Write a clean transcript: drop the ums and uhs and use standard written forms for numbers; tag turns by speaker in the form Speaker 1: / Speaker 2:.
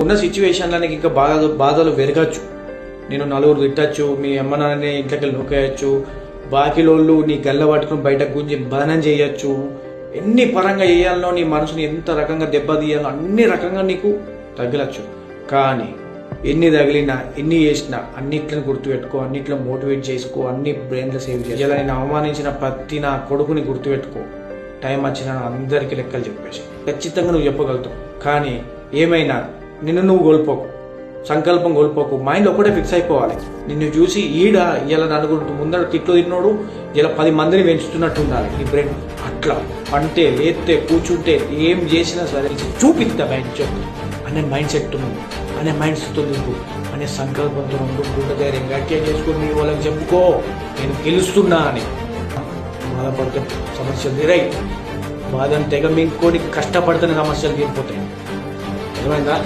Speaker 1: ఉన్న సిచ్యువేషన్లో నీకు ఇంకా బాధలు పెరగచ్చు. నేను నలుగురు తిట్టచ్చు, మీ అమ్మ నాన్నని ఇంట్లోకి నొక్కేయచ్చు, బాకీలోళ్ళు నీ గల్ల పట్టుకుని బయట గుంజి బదనం చేయొచ్చు. ఎన్ని పరంగా చేయాలనో, నీ మనసుని ఎంత రకంగా దెబ్బతీయాలో అన్ని రకంగా నీకు తగలచ్చు. కానీ ఎన్ని తగిలినా ఎన్ని చేసినా అన్నిట్లను గుర్తుపెట్టుకో, అన్నిట్లో మోటివేట్ చేసుకో, అన్ని బ్రెయిన్లో సేవ్ చేయాలి. ఇలా నేను అవమానించిన ప్రతి నా కొడుకుని గుర్తుపెట్టుకో. టైం వచ్చినా అందరికీ లెక్కలు చెప్పేసి ఖచ్చితంగా నువ్వు చెప్పగలుగుతావు. కానీ ఏమైనా నిన్ను నువ్వు కోల్పోకు, సంకల్పం కోల్పోకు. మైండ్ ఒకటే ఫిక్స్ అయిపోవాలి. నిన్ను చూసి ఇలా నలుగురు ముందర తిట్లు తిన్నోడు ఇలా 10 మందిని పెంచుతున్నట్టు ఉండాలి నీ బ్రెయిన్. అట్లా అంటే లేస్తే కూర్చుంటే ఏం చేసినా సరే చూపిస్తా మైండ్ అనే మైండ్ సెట్ నువ్వు, అనే మైండ్ సెట్తో నువ్వు అనే సంకల్పంతో ఉండు. గుండె ధైర్యం గట్టిగా చేసుకుని నీ వాళ్ళకి చెప్పుకో, నేను గెలుస్తున్నా అని. బాధపడితే సమస్యలు తీరాయి. బాధను తెగ మింగుకొని కష్టపడితేనే సమస్యలు తీరిపోతాయి. అర్థమైందా?